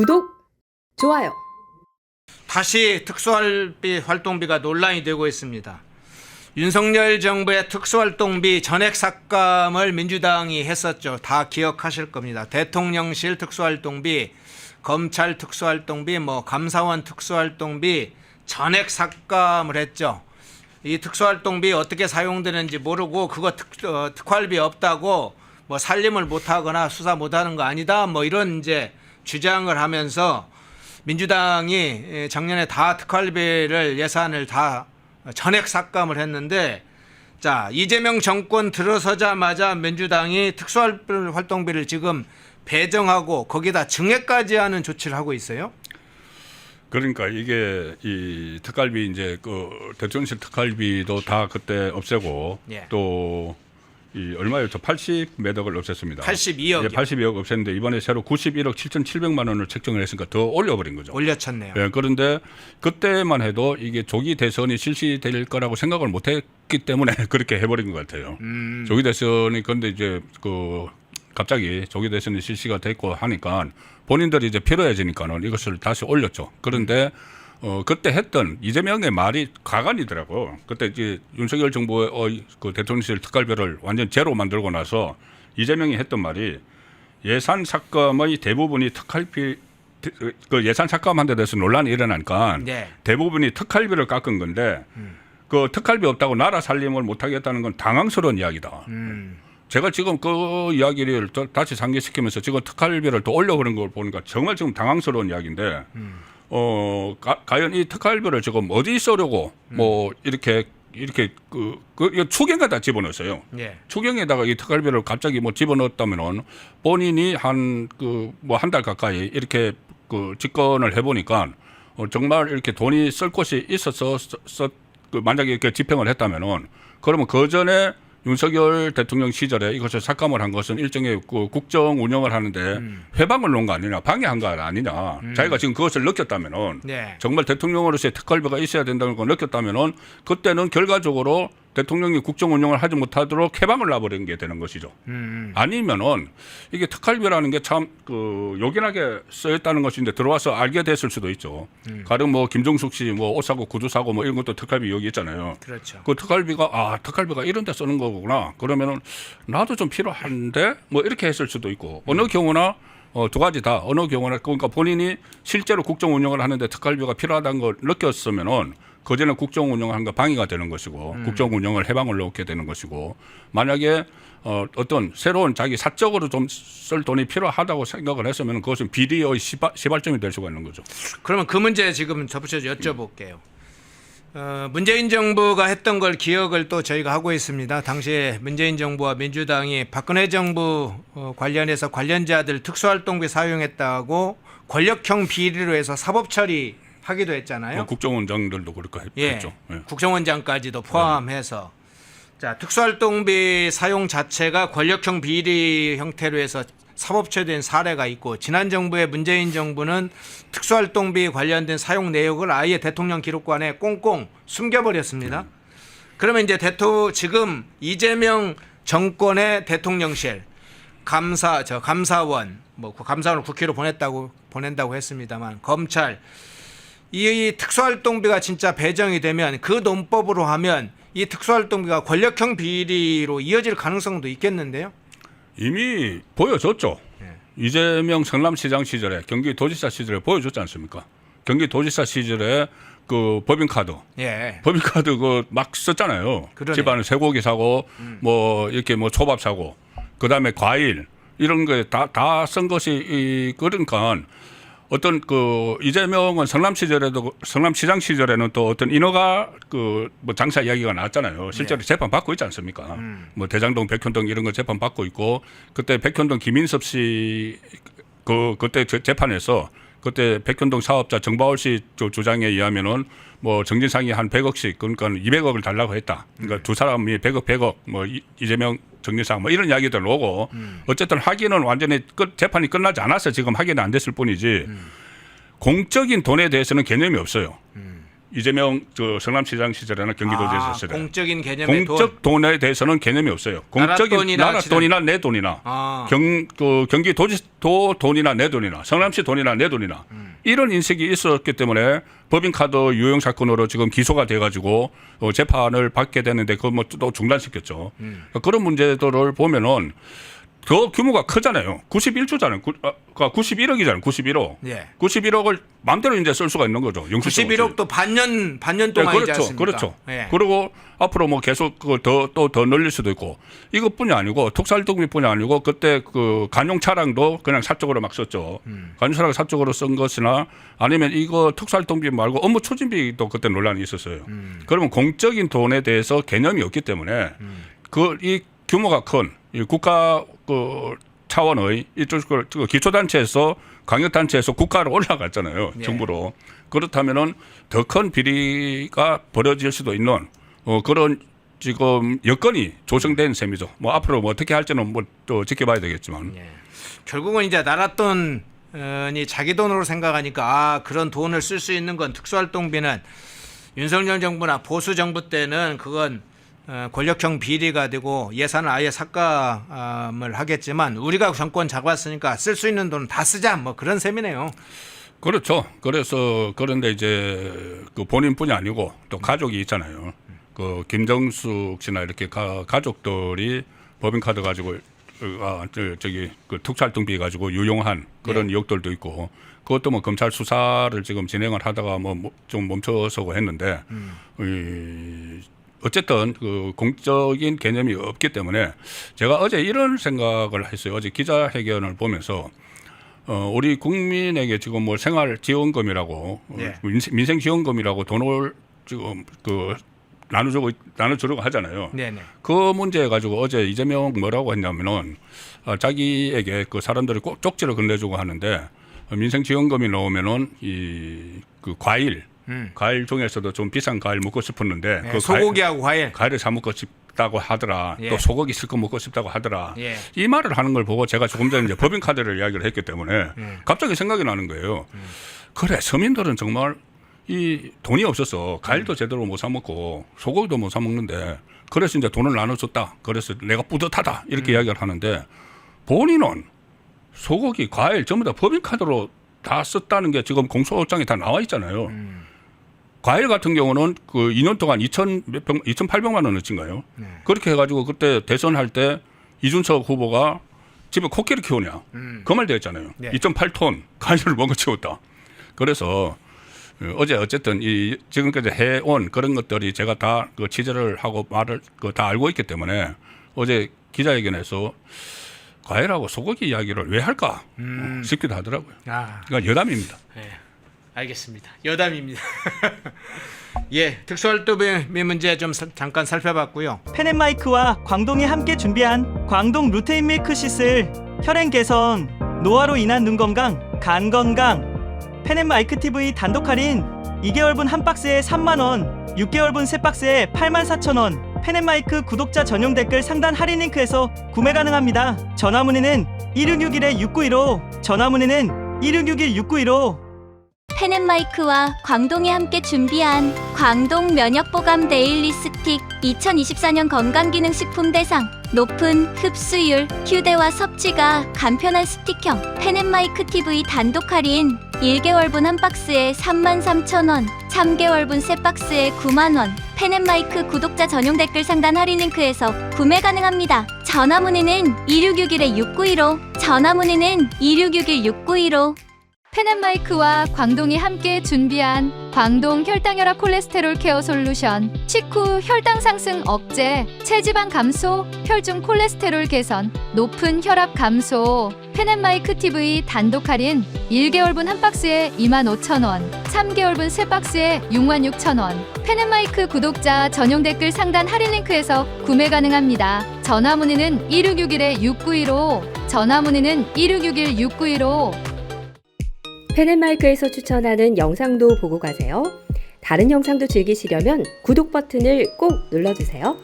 구독, 좋아요. 다시 특수활비 활동비가 논란이 되고 있습니다. 윤석열 정부의 특수활동비 전액 삭감을 민주당이 했었죠. 다 기억하실 겁니다. 대통령실 특수활동비, 검찰 특수활동비, 감사원 특수활동비 전액 삭감을 했죠. 이 특수활동비 어떻게 사용되는지 모르고 그거 특활비 없다고 살림을 못하거나 수사 못하는 거 아니다 이런 이제 주장을 하면서 민주당이 작년에 다 특활비를 예산을 다 전액 삭감을 했는데, 자, 이재명 정권 들어서자마자 민주당이 특수활동비를 지금 배정하고 거기다 증액까지 하는 조치를 하고 있어요. 그러니까 이게 이 특활비 이제 그 대통령실 특활비도 다 그때 없애고 예. 또 이 얼마였죠? 80몇 억을 없앴습니다. 82억. 예, 82억 없앴는데 이번에 새로 91억 7,700만 원을 책정을 했으니까 더 올려버린 거죠. 올려쳤네요. 예, 그런데 그때만 해도 이게 조기 대선이 실시될 거라고 생각을 못했기 때문에 그렇게 해버린 것 같아요. 조기 대선이 그런데 이제 그 갑자기 조기 대선이 실시가 됐고 하니까 본인들이 이제 필요해지니까는 이것을 다시 올렸죠. 그런데 그때 했던 이재명의 말이 가관이더라고. 그때 이제 윤석열 정부의 그 대통령실 특활비를 완전 제로 만들고 나서 이재명이 했던 말이 예산 삭감의 대부분이 특활비 그 예산 삭감한 데 대해서 논란이 일어나니까 네. 대부분이 특활비를 깎은 건데 그 특활비 없다고 나라 살림을 못하겠다는 건 당황스러운 이야기다. 제가 지금 그 이야기를 다시 상기시키면서 지금 특활비를 또 올려버린 걸 보니까 정말 지금 당황스러운 이야기인데 과연 이 특활비를 지금 어디 쓰려고 이렇게 추경에다 집어넣었어요. 예. 추경에다가 이 특활비를 갑자기 집어넣었다면은 본인이 한 달 가까이 이렇게 집권을 해보니까 정말 이렇게 돈이 쓸 곳이 있어서 만약에 이렇게 집행을 했다면은 그러면 그 전에 윤석열 대통령 시절에 이것을 삭감을 한 것은 일종의 국정 운영을 하는데 회방을 놓은 거 아니냐, 방해한 거 아니냐. 자기가 지금 그것을 느꼈다면은 네. 정말 대통령으로서의 특활비가 있어야 된다는 걸 느꼈다면은 그때는 결과적으로 대통령이 국정 운영을 하지 못하도록 해방을 놔버리는 게 되는 것이죠. 아니면은 이게 특활비라는 게 참 요긴하게 쓰였다는 것인데 들어와서 알게 됐을 수도 있죠. 가령 김종숙 씨 옷 사고 구두 사고 이런 것도 특활비 여기 있잖아요. 그렇죠. 그 특활비가 이런 데 쓰는 거구나. 그러면은 나도 좀 필요한데 이렇게 했을 수도 있고 어느 경우나 두 가지 다 어느 경우나 그러니까 본인이 실제로 국정 운영을 하는데 특활비가 필요하다는 걸 느꼈으면은 그전에 국정 운영을 한 거 방해가 되는 것이고 국정 운영을 해방을 놓게 되는 것이고 만약에 어떤 새로운 자기 사적으로 좀 쓸 돈이 필요하다고 생각을 했으면 그것은 비리의 시발점이 될 수가 있는 거죠. 그러면 그 문제 지금 접붙여서 여쭤볼게요. 문재인 정부가 했던 걸 기억을 또 저희가 하고 있습니다. 당시에 문재인 정부와 민주당이 박근혜 정부 관련해서 관련자들 특수활동비 사용했다고 권력형 비리로 해서 사법 처리하기도 했잖아요. 국정원장들도 그렇게 했죠. 예. 국정원장까지도 포함해서 자, 특수활동비 사용 자체가 권력형 비리 형태로 해서 사법 처리된 사례가 있고 지난 정부의 문재인 정부는 특수활동비 관련된 사용 내역을 아예 대통령 기록관에 꽁꽁 숨겨버렸습니다. 그러면 이제 지금 이재명 정권의 대통령실 감사원 감사원을 국회로 보낸다고 했습니다만 검찰 이 특수활동비가 진짜 배정이 되면 그 논법으로 하면 이 특수활동비가 권력형 비리로 이어질 가능성도 있겠는데요. 이미 보여줬죠. 네. 이재명 성남시장 시절에 경기도지사 시절에 보여줬지 않습니까? 경기도지사 시절에 그 법인카드, 예. 법인카드 막 썼잖아요. 그러네. 집안에 쇠고기 사고 이렇게 초밥 사고 그다음에 과일 이런 거에 다 쓴 것이 그러니까 어떤 이재명은 성남시장 시절에는 또 어떤 인허가 장사 이야기가 나왔잖아요. 실제로 네. 재판 받고 있지 않습니까? 대장동, 백현동 이런 거 재판 받고 있고 그때 백현동 김인섭 씨 그때 재판에서 그때 백현동 사업자 정바울 씨 주장에 의하면은 정진상이 한 100억씩 그러니까 200억을 달라고 했다. 그러니까 두 사람이 100억 이재명 정진상 이런 이야기들 오고 어쨌든 확인은 완전히 재판이 끝나지 않았어. 지금 확인은 안 됐을 뿐이지 공적인 돈에 대해서는 개념이 없어요. 이재명 성남시장 시절에는 경기도지사 시절에 공적인 개념의 공적 돈에 대해서는 개념이 없어요. 공적인 나라 돈이나 내 돈이나 경기도지도 돈이나 내 돈이나 성남시 돈이나 내 돈이나 이런 인식이 있었기 때문에 법인카드 유용 사건으로 지금 기소가 돼가지고 재판을 받게 되는데 그거 뭐 또 중단시켰죠. 그런 문제들을 보면은 더 규모가 크잖아요. 91조잖아요. 그러니까 91억이잖아요. 91억. 예. 91억을 마음대로 이제 쓸 수가 있는 거죠. 91억도 반년 동안이지 그렇죠. 않습니까? 그렇죠. 예. 그리고 앞으로 뭐 계속 더 늘릴 수도 있고 이것뿐이 아니고 특수활동비뿐이 아니고 그때 그 간용 차량도 그냥 사적으로 막 썼죠. 간용 차량 사적으로 쓴 것이나 아니면 이거 특수활동비 말고 업무 추진비도 그때 논란이 있었어요. 그러면 공적인 돈에 대해서 개념이 없기 때문에 이 규모가 큰 이 국가 차원의 이쪽 기초단체에서 광역단체에서 국가로 올라갔잖아요. 네. 정부로. 그렇다면은 더 큰 비리가 벌어질 수도 있는 그런 지금 여건이 조성된 셈이죠. 뭐 앞으로 뭐 어떻게 할지는 뭐 또 지켜봐야 되겠지만. 예. 결국은 이제 나라 돈이 자기 돈으로 생각하니까 그런 돈을 쓸 수 있는 건 특수활동비는 윤석열 정부나 보수 정부 때는 그건 권력형 비리가 되고 예산을 아예 삭감을 하겠지만 우리가 정권 잡았으니까 쓸 수 있는 돈은 다 쓰자 뭐 그런 셈이네요. 그렇죠. 그래서 그런데 이제 그 본인뿐이 아니고 또 가족이 있잖아요. 그 김정숙 씨나 이렇게 가족들이 법인카드 가지고 그 특수활동비 가지고 유용한 그런 의혹들도 있고 그것도 뭐 검찰 수사를 지금 진행을 하다가 뭐 좀 멈춰서고 했는데 어쨌든 그 공적인 개념이 없기 때문에 제가 어제 이런 생각을 했어요. 어제 기자회견을 보면서 우리 국민에게 지금 뭐 생활지원금이라고 네. 민생지원금이라고 돈을 지금 그 나눠주려고 하잖아요. 네네. 그 문제 가지고 어제 이재명 뭐라고 했냐면은 자기에게 그 사람들이 꼭 쪽지를 건네주고 하는데 민생지원금이 나오면은 그 과일 중에서도 좀 비싼 과일 먹고 싶었는데 네, 그 소고기하고 과일을 사 먹고 싶다고 하더라. 예. 또 소고기 실컷 먹고 싶다고 하더라. 예. 이 말을 하는 걸 보고 제가 조금 전에 이제 법인카드를 이야기를 했기 때문에 갑자기 생각이 나는 거예요. 그래 서민들은 정말 이 돈이 없어서 과일도 제대로 못 사 먹고 소고기도 못 사 먹는데 그래서 이제 돈을 나눠줬다. 그래서 내가 뿌듯하다 이렇게 이야기를 하는데 본인은 소고기, 과일 전부 다 법인카드로 다 썼다는 게 지금 공소장에 다 나와 있잖아요. 과일 같은 경우는 그 2년 동안 2,800만 원어치인가요? 네. 그렇게 해가지고 그때 대선할 때 이준석 후보가 집에 코끼리 키우냐 그 말도 했잖아요. 네. 2.8톤 과일을 먹어치웠다. 그래서 어제 어쨌든 이 지금까지 해온 그런 것들이 제가 다 그 취재를 하고 말을 다 알고 있기 때문에 어제 기자회견에서 과일하고 소고기 이야기를 왜 할까 싶기도 하더라고요. 그러니까 여담입니다. 네. 알겠습니다. 여담입니다. 예, 특수활동비 문제 좀 잠깐 살펴봤고요. 펜앤마이크와 광동이 함께 준비한 광동 루테인 밀크 시슬 혈행 개선, 노화로 인한 눈 건강, 간 건강. 펜앤마이크 TV 단독 할인 2개월분 한 박스에 3만원, 6개월분 세 박스에 84,000원. 펜앤마이크 구독자 전용 댓글 상단 할인 링크에서 구매 가능합니다. 전화 문의는 1661-6915, 전화 문의는 1661-6915. 펜앤마이크와 광동이 함께 준비한 광동 면역보감 데일리 스틱 2024년 건강기능식품 대상 높은 흡수율, 휴대와 섭취가 간편한 스틱형 펜앤마이크 TV 단독 할인 1개월분 한 박스에 33,000원, 3개월분 세 박스에 9만원. 펜앤마이크 구독자 전용 댓글 상단 할인 링크에서 구매 가능합니다. 전화 문의는 2661-6915, 전화 문의는 2661-6915. 펜앤마이크와 광동이 함께 준비한 광동 혈당혈압 콜레스테롤 케어 솔루션 식후 혈당 상승 억제, 체지방 감소, 혈중 콜레스테롤 개선, 높은 혈압 감소. 펜앤마이크 TV 단독 할인 1개월분 한 박스에 25,000원, 3개월분 세 박스에 66,000원. 펜앤마이크 구독자 전용 댓글 상단 할인 링크에서 구매 가능합니다. 전화 문의는 1661-6915, 전화 문의는 1661-6915. 펜앤마이크에서 추천하는 영상도 보고 가세요. 다른 영상도 즐기시려면 구독 버튼을 꼭 눌러주세요.